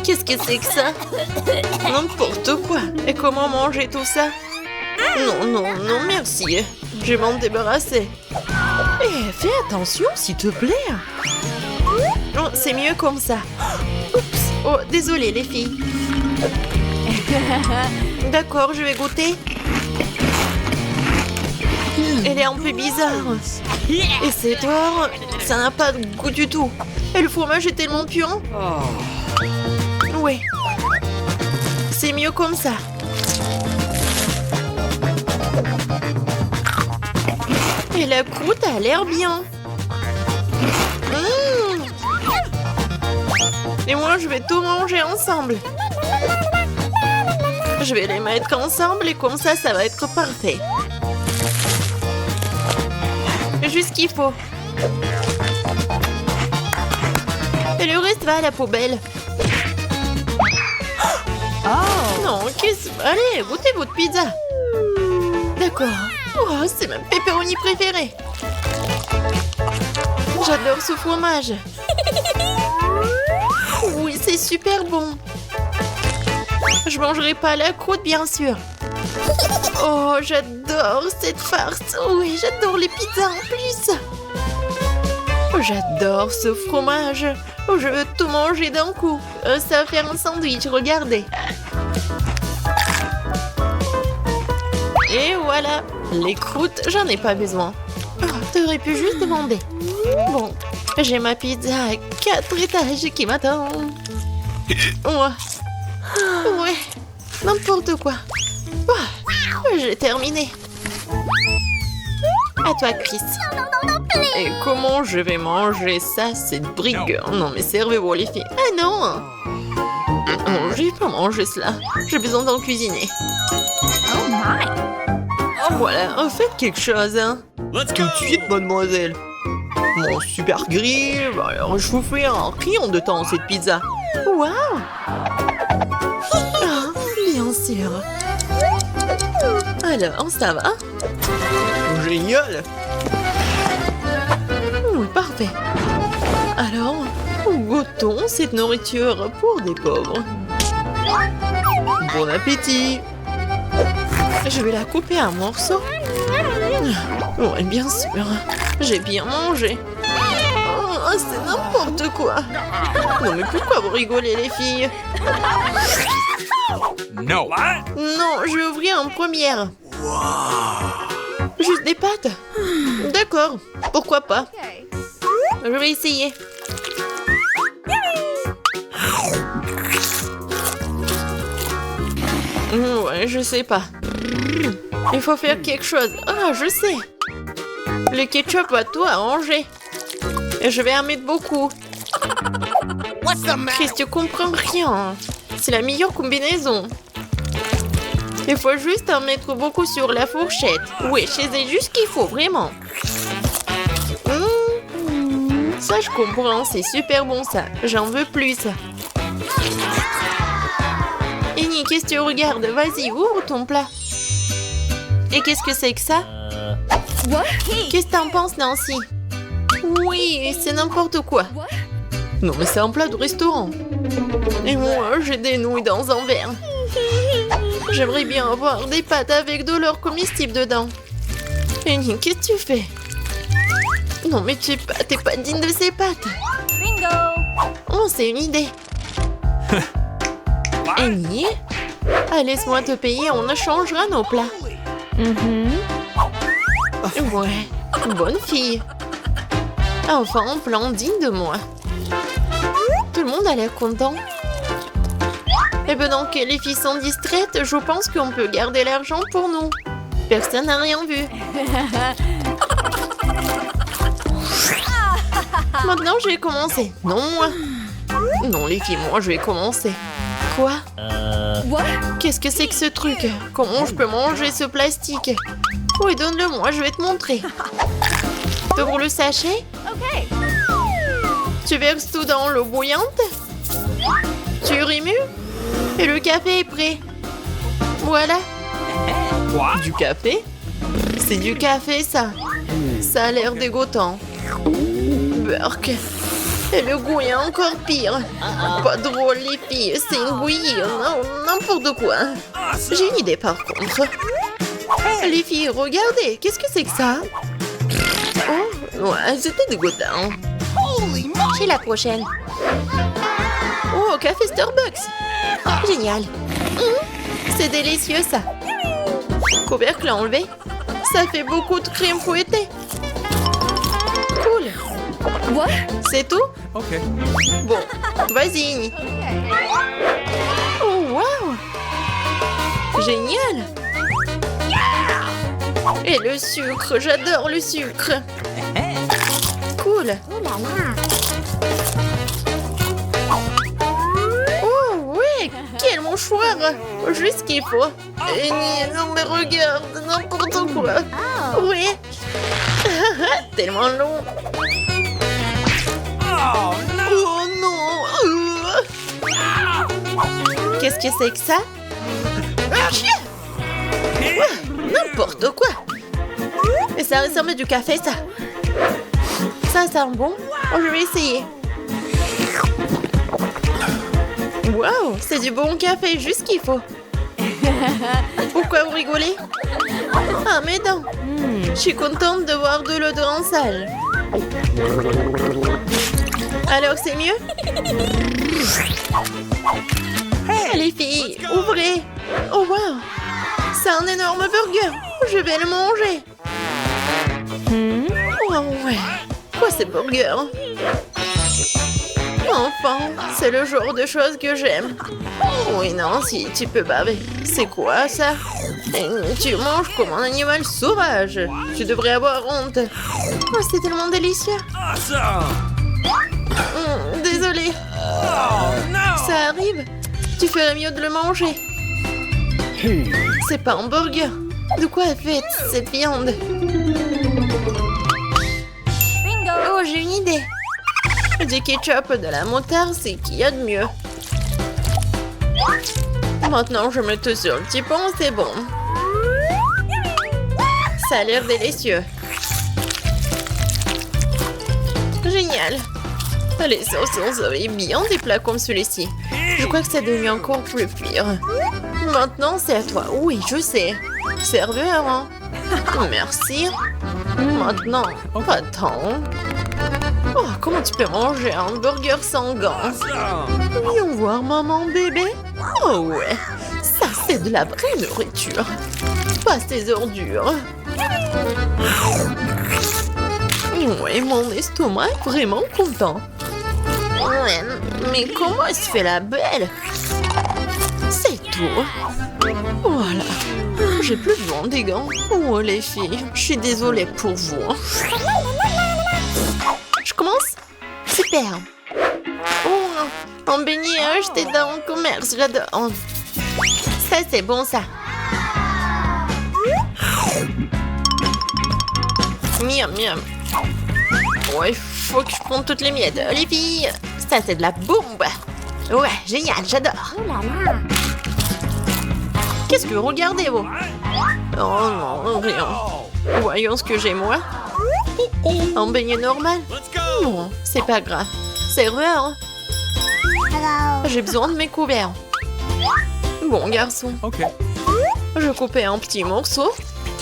Qu'est-ce que c'est que ça? N'importe quoi. Et comment manger tout ça? Non, non, non, merci. Je vais m'en débarrasser. Eh, fais attention, s'il te plaît. Oh, c'est mieux comme ça. Oups. Oh, désolée, les filles. D'accord, je vais goûter. Elle est un peu bizarre. Et c'est toi, ça n'a pas de goût du tout. Et le fromage est tellement puant. Oui. C'est mieux comme ça. Et la croûte a l'air bien. Et moi, je vais tout manger ensemble. Je vais les mettre ensemble et comme ça va être parfait. Juste ce qu'il faut. Et le reste va à la poubelle. Oh non, qu'est-ce... Allez, goûtez votre pizza. D'accord. Oh, c'est ma pepperoni préférée. J'adore ce fromage. Oui, c'est super bon. Je mangerai pas la croûte, bien sûr. Oh, j'adore cette farce. Oui, j'adore les pizzas en plus. Oh, j'adore ce fromage. Oh, je veux tout manger d'un coup. Ça va faire un sandwich, regardez. Et voilà. Les croûtes, j'en ai pas besoin. Oh, t'aurais pu juste demander. Bon, j'ai ma pizza à 4 étages qui m'attend. Ouais, n'importe quoi. Oh, j'ai terminé. À toi, Chris. Et comment je vais manger ça, cette brigue? Non, mais servez-vous, les filles. Ah non! Non, je vais pas manger cela. J'ai besoin d'en cuisiner. Oh my! Voilà, faites quelque chose, hein. Tout de suite, mademoiselle. Mon super grill, alors je vous fais un rayon de temps cette pizza. Waouh! Ah, bien sûr. Alors, ça va? Génial! Oui, parfait. Alors, goûtons cette nourriture pour des pauvres. Bon appétit! Je vais la couper en morceaux. Oui, bien sûr. J'ai bien mangé. Oh, c'est n'importe quoi. Non, mais pourquoi vous rigolez, les filles? No. Non, je vais ouvrir en première. Juste des pâtes? D'accord, pourquoi pas. Je vais essayer. Ouais, je sais pas. Il faut faire quelque chose. Ah, je sais. Le ketchup va tout arranger. Et je vais en mettre beaucoup. Chris, tu comprends rien. C'est la meilleure combinaison. Il faut juste en mettre beaucoup sur la fourchette. Oui, c'est juste ce qu'il faut, vraiment. Ça, je comprends. C'est super bon, ça. J'en veux plus. Annie, qu'est-ce que tu regardes? Vas-y, ouvre ton plat. Et qu'est-ce que c'est que ça? Qu'est-ce que t'en penses, Nancy? Oui, c'est n'importe quoi. Non, mais c'est un plat de restaurant. Et moi, j'ai des nouilles dans un verre. J'aimerais bien avoir des pâtes avec de l'or comestible dedans. Annie, qu'est-ce que tu fais? Non, mais t'es pas digne de ces pâtes. Bingo! Oh, c'est une idée. Annie? Ah, laisse-moi te payer, on échangera nos plats. Ouais, bonne fille. Enfin, un plan digne de moi. Tout le monde a l'air content. Et pendant que les filles sont distraites, je pense qu'on peut garder l'argent pour nous. Personne n'a rien vu. Maintenant, je vais commencer. Non, moi. Non, les filles, moi, je vais commencer. Quoi? Qu'est-ce que c'est que ce truc? Comment je peux manger ce plastique? Oui, donne-le-moi, je vais te montrer. T'ouvres le sachet? Tu verses tout dans l'eau bouillante? Tu remues? Et le café est prêt. Voilà. Du café? C'est du café, ça. Ça a l'air dégoûtant. Burk. Et le goût est encore pire. Pas drôle, les filles. C'est une bouillie. N'importe quoi. J'ai une idée, par contre. Les filles, regardez. Qu'est-ce que c'est que ça? Oh, ouais, c'était dégoûtant. J'ai la prochaine. Oh, café Starbucks. Génial. C'est délicieux, ça. Couvercle enlevé. Ça fait beaucoup de crème fouettée. Cool. C'est tout? Ok. Bon, vas-y. Oh, wow. Génial. Et Et le sucre, j'adore le sucre. Cool. Oh ouais, quel mouchoir. Juste ce qu'il faut. Et non mais regarde, n'importe quoi. Oui. Tellement long. Oh, no. Oh non. Qu'est-ce que c'est que ça? Ah, chien. N'importe quoi. Et ça ressemble à du café, ça. Ça sent bon. Oh, je vais essayer. Wow, c'est du bon café, juste ce qu'il faut. Pourquoi vous rigolez? Ah, mes dents. Je suis contente de voir de l'eau de rinçage. Alors, c'est mieux? Les filles, ouvrez. Oh, wow. C'est un énorme burger. Je vais le manger. Oh, ouais. Quoi, ces burgers? Enfin, c'est le genre de choses que j'aime. Oui, non, si tu peux baver. C'est quoi, ça? Tu manges comme un animal sauvage. Tu devrais avoir honte. Oh, c'est tellement délicieux. Awesome. Désolée. Oh, no. Ça arrive. Tu ferais mieux de le manger. C'est pas un burger. De quoi est faite cette viande? Oh, j'ai une idée. Du ketchup, de la moutarde, c'est qu'il y a de mieux. Maintenant, je mets tout sur le petit pont, c'est bon. Ça a l'air délicieux. Génial. Les sauces seraient bien des plats comme celui-ci. Je crois que ça devient encore plus pire. Maintenant, c'est à toi. Oui, je sais. Serveur, hein? Merci. Maintenant, attends. Oh, comment tu peux manger un burger sans gants? Awesome. Viens voir maman bébé. Oh ouais, ça c'est de la vraie nourriture. Pas ces ordures. Ouais, mon estomac est vraiment content. Ouais, mais comment elle se fait la belle? C'est tout. Voilà. J'ai plus besoin des gants. Oh les filles, je suis désolée pour vous. Je commence? Super. Oh, un beignet acheté dans un commerce, j'adore. Ça, c'est bon, ça. Miam, miam. Ouais, faut que je prenne toutes les miettes. Les filles, ça, c'est de la bombe. Ouais, génial, j'adore. Qu'est-ce que vous regardez, vous? Oh non, rien. Voyons ce que j'ai, moi. Un beignet normal? Let's go. Non, c'est pas grave. Serveur. J'ai besoin de mes couverts. Bon, garçon. OK. Je coupais un petit morceau.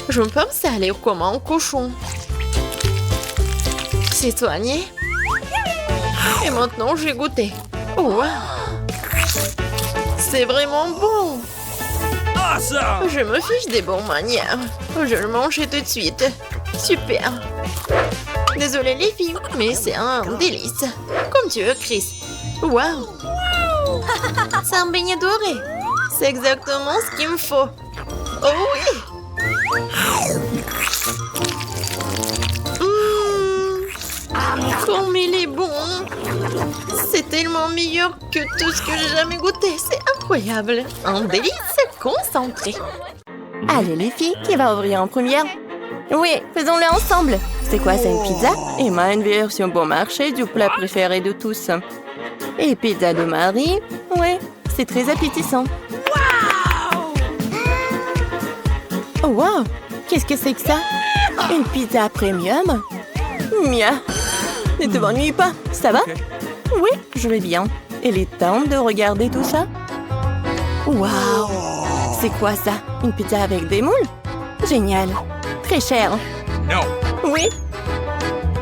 Je pense que ça a l'air comme un cochon. C'est soigné. Et maintenant, j'ai goûté. Oh, wow. C'est vraiment bon. Awesome. Je me fiche des bonnes manières. Je le mange tout de suite. Super. Désolée les filles, mais c'est un délice. Comme tu veux, Chris. Waouh. C'est un beignet doré. C'est exactement ce qu'il me faut. Oh oui. Comme il est bon. C'est tellement meilleur que tout ce que j'ai jamais goûté. C'est incroyable. Un délice concentré. Allez les filles, qui va ouvrir en première? Oui, faisons-le ensemble. C'est quoi, c'est une pizza? Emma, une version bon marché du plat préféré de tous. Et pizza de Marie? Oui, c'est très appétissant. Oh wow! Qu'est-ce que c'est que ça? Une pizza premium? Mia! Ne te m'ennuie pas, ça va? OK. Oui, je vais bien. Il est temps de regarder tout ça. Waouh! C'est quoi ça? Une pizza avec des moules? Génial! Très cher. No. Oui.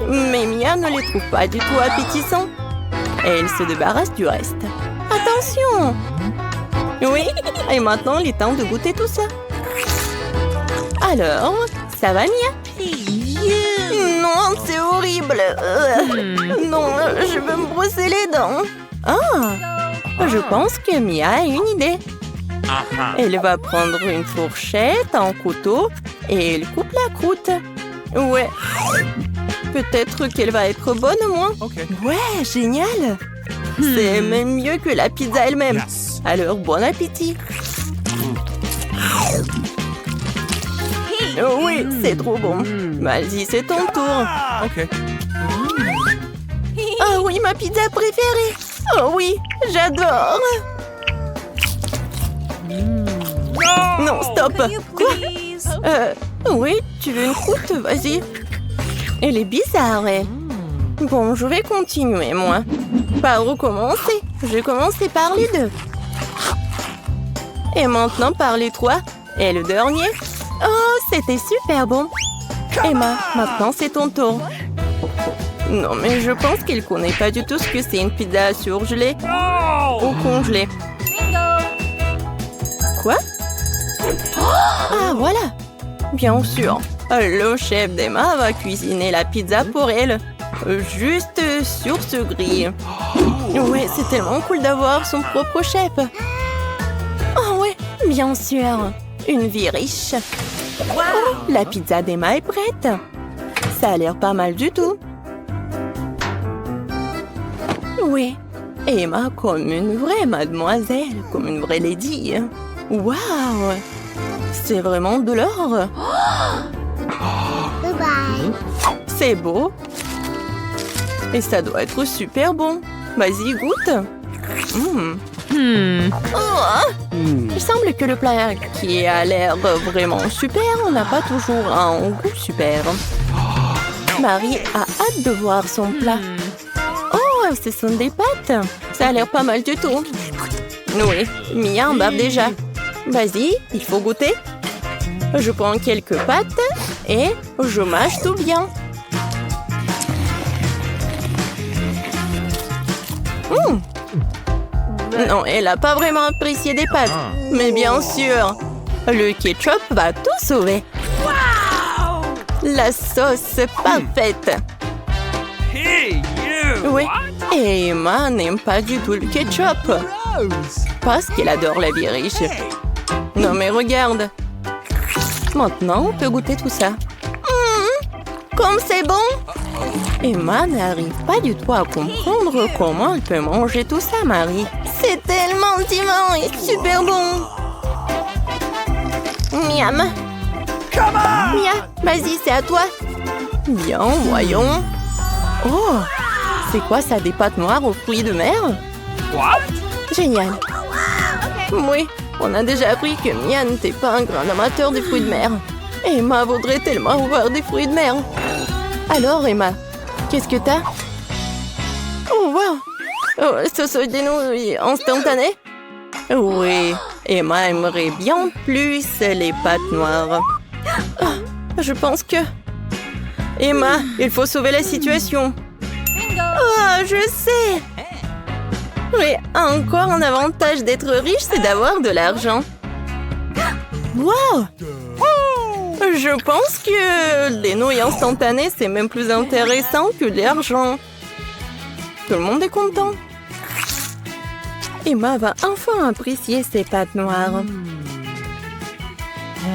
Mais Mia ne les trouve pas du tout appétissants. Et elle se débarrasse du reste. Attention! Oui, et maintenant il est temps de goûter tout ça. Alors, ça va Mia? Non, c'est horrible. Non, je veux me brosser les dents. Ah, je pense que Mia a une idée. Elle va prendre une fourchette, un couteau et elle coupe la croûte. Ouais. Peut-être qu'elle va être bonne au moins. Ouais, génial. C'est même mieux que la pizza elle-même. Alors, bon appétit. Oui, c'est trop bon. Vas-y, c'est ton tour. Oh oui, ma pizza préférée. Oh oui, j'adore. Non, stop. Quoi? Oui, tu veux une croûte? Vas-y. Elle est bizarre. Bon, je vais continuer, moi. Par où commencer? Je vais commencer par les deux. Et maintenant, par les trois. Et le dernier. Oh, c'était super bon. Emma, maintenant c'est ton tour. Non, mais je pense qu'il connaît pas du tout ce que c'est une pizza surgelée ou congelée. Quoi? Ah, voilà. Bien sûr. Le chef d'Emma va cuisiner la pizza pour elle. Juste sur ce grill. Ouais, c'est tellement cool d'avoir son propre chef. Oh ouais, bien sûr. Une vie riche. Oh, la pizza d'Emma est prête. Ça a l'air pas mal du tout. Oui, Emma comme une vraie mademoiselle, comme une vraie lady. Waouh, c'est vraiment de l'or. C'est beau. Et ça doit être super bon. Vas-y, goûte. Il semble que le plat qui a l'air vraiment super n'a pas toujours un goût super. Marie a hâte de voir son plat. Oh, ce sont des pâtes. Ça a l'air pas mal du tout. Oui, Mia en bave déjà. Vas-y, il faut goûter. Je prends quelques pâtes et je mâche tout bien. Non, elle n'a pas vraiment apprécié des pâtes. Mais bien sûr, le ketchup va tout sauver. La sauce parfaite. Oui, et Emma n'aime pas du tout le ketchup. Parce qu'elle adore la vie riche. Non mais regarde. Maintenant, on peut goûter tout ça. Comme c'est bon. Emma n'arrive pas du tout à comprendre comment elle peut manger tout ça, Marie. C'est tellement divin et super bon. Miam. Mia, vas-y, c'est à toi. Bien, voyons. Oh, c'est quoi ça, des pâtes noires aux fruits de mer? Génial. Oui, on a déjà appris que Mia n'était pas un grand amateur des fruits de mer. Emma voudrait tellement voir des fruits de mer. Alors, Emma, qu'est-ce que t'as? Oh, wow! Oh, sauce des nouilles instantanées? Oui, Emma aimerait bien plus les pâtes noires. Oh, je pense que... Emma, il faut sauver la situation. Oh, je sais! Oui, encore un avantage d'être riche, c'est d'avoir de l'argent. Wow! Je pense que les nouilles instantanées, c'est même plus intéressant que l'argent. Tout le monde est content. Emma va enfin apprécier ses pâtes noires.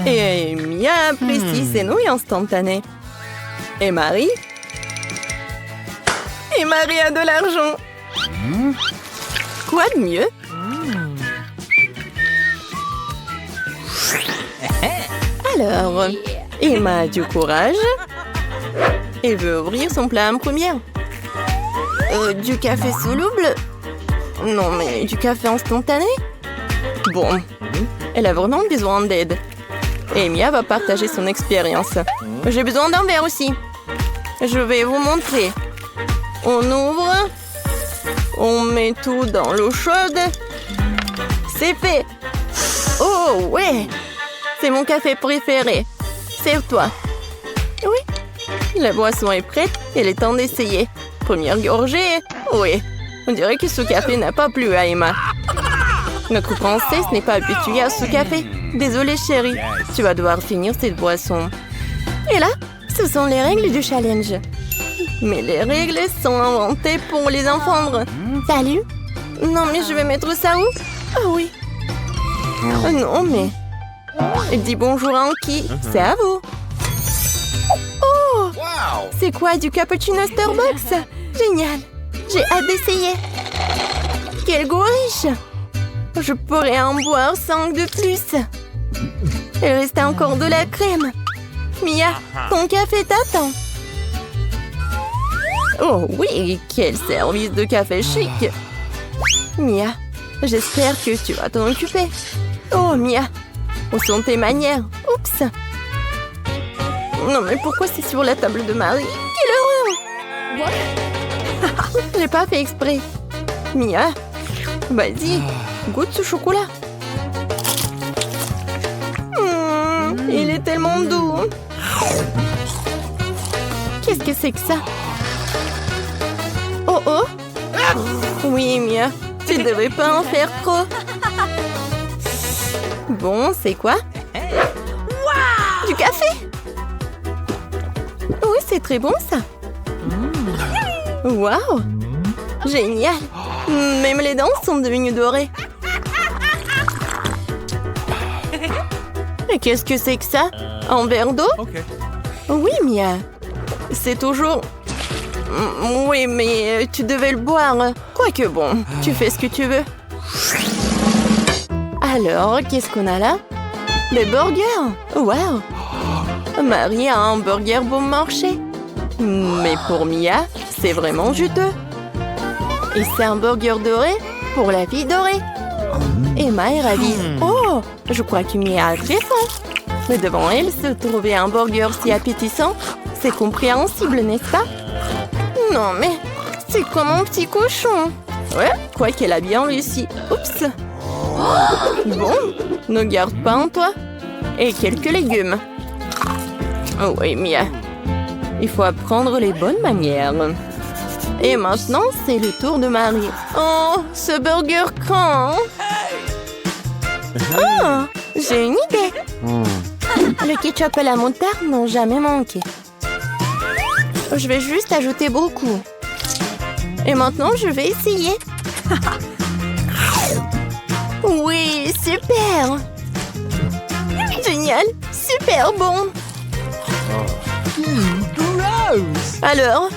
Et Mia apprécie ses nouilles instantanées. Et Marie? Et Marie a de l'argent. Quoi de mieux? Alors, Emma a du courage et veut ouvrir son plat en première. Du café soluble? Non, mais du café instantané? Bon, elle a vraiment besoin d'aide. Et Mia va partager son expérience. J'ai besoin d'un verre aussi. Je vais vous montrer. On ouvre. On met tout dans l'eau chaude. C'est fait. Oh, ouais. C'est mon café préféré. Serve-toi. Oui. La boisson est prête. Il est temps d'essayer. Première gorgée. Oui. On dirait que ce café n'a pas plu à Emma. Notre princesse n'est pas habituée à ce café. Désolée, chérie. Tu vas devoir finir cette boisson. Et là, ce sont les règles du challenge. Mais les règles sont inventées pour les enfants. Salut. Non, mais je vais mettre ça où? Oh oui. Non, mais... Dis bonjour à Anki. C'est à vous. Oh! C'est quoi, du cappuccino Starbucks? Génial. J'ai hâte d'essayer. Quel goût riche. Je pourrais en boire 5 de plus. Il reste encore de la crème. Mia, ton café t'attend. Oh oui, quel service de café chic. Mia, j'espère que tu vas t'en occuper. Oh Mia, où sont tes manières? Oups. Non mais pourquoi c'est sur la table de Marie? Quelle horreur. J'ai pas fait exprès. Mia, vas-y, goûte ce chocolat. Il est tellement doux. Qu'est-ce que c'est que ça? Oh oh. Oui, Mia, tu devrais pas en faire trop. Bon, c'est quoi? Du café? Oui, c'est très bon ça. Waouh! Génial! Même les dents sont devenues dorées. Et qu'est-ce que c'est que ça? Un verre d'eau? Oui, Mia. C'est toujours... Oui, mais tu devais le boire. Quoique bon, tu fais ce que tu veux. Alors, qu'est-ce qu'on a là? Des burgers! Waouh! Marie a un burger bon marché. Mais pour Mia, c'est vraiment juteux. Et c'est un burger doré pour la fille dorée. Emma est ravie. Oh, je crois que Mia a très faim. Mais devant elle se trouvait un burger si appétissant. C'est compréhensible, n'est-ce pas? Non, mais c'est comme un petit cochon. Ouais, quoi qu'elle a bien réussi. Oups. Bon, ne garde pas en toi. Et quelques légumes. Oh oui, Mia. Il faut apprendre les bonnes manières. Et maintenant, c'est le tour de Marie. Oh, ce burger craint. Oh, j'ai une idée. Le ketchup et la moutarde n'ont jamais manqué. Je vais juste ajouter beaucoup. Et maintenant, je vais essayer. Oui, super. Génial, super bon. Alors?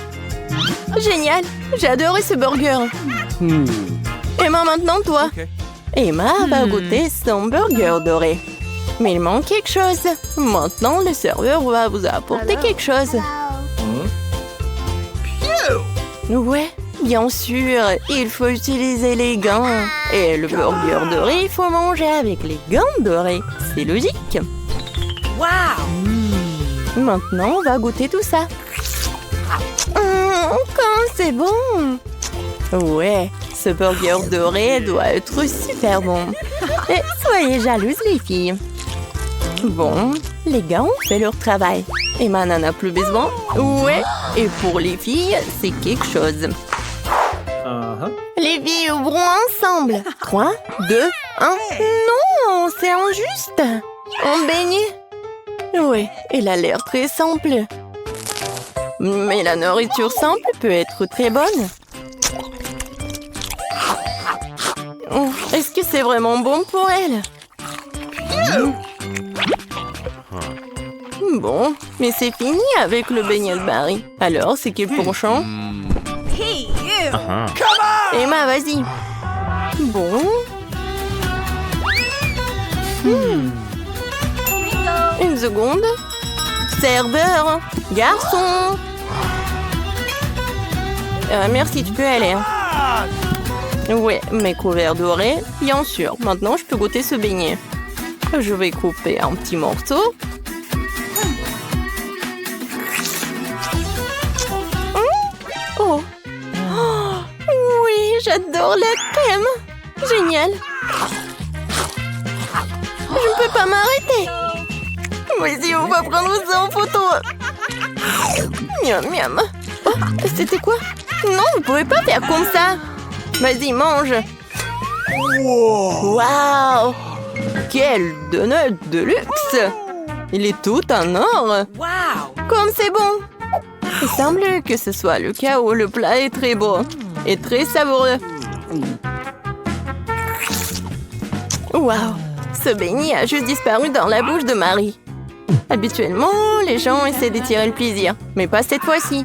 Génial, j'ai adoré ce burger. Emma, maintenant toi. Emma va goûter son burger doré. Mais il manque quelque chose. Maintenant, le serveur va vous apporter quelque chose. Ouais, bien sûr, il faut utiliser les gants. Et le burger doré, il faut manger avec les gants dorés. C'est logique. Maintenant, on va goûter tout ça. Comme c'est bon! Ouais, ce burger doré doit être super bon. Et soyez jalouses, les filles. Bon, les gars ont fait leur travail. Emma n'en a plus besoin. Ouais, et pour les filles, c'est quelque chose. Les filles ouvrons ensemble. 3, 2, 1. Non, c'est injuste. Un beignet. Ouais, elle a l'air très simple. Mais la nourriture simple peut être très bonne. Est-ce que c'est vraiment bon pour elle? Bon, mais c'est fini avec le beignet de Marie. Alors, c'est quel prochain? Emma, vas-y. Bon. Une seconde. Serveur, garçon. Merci, tu peux aller. Ouais, mes couverts dorés, bien sûr. Maintenant, je peux goûter ce beignet. Je vais couper un petit morceau. Oh. Oui, j'adore la crème. Génial. Je ne peux pas m'arrêter. Vas-y, on va prendre ça en photo. Miam, miam. Oh, c'était quoi? Non, vous pouvez pas faire comme ça. Vas-y, mange. Waouh! Quel donut de luxe! Il est tout en or. Comme c'est bon. Il semble que ce soit le cas où le plat est très beau et très savoureux. Waouh! Ce beignet a juste disparu dans la bouche de Marie. Habituellement, les gens essaient d'étirer le plaisir, mais pas cette fois-ci.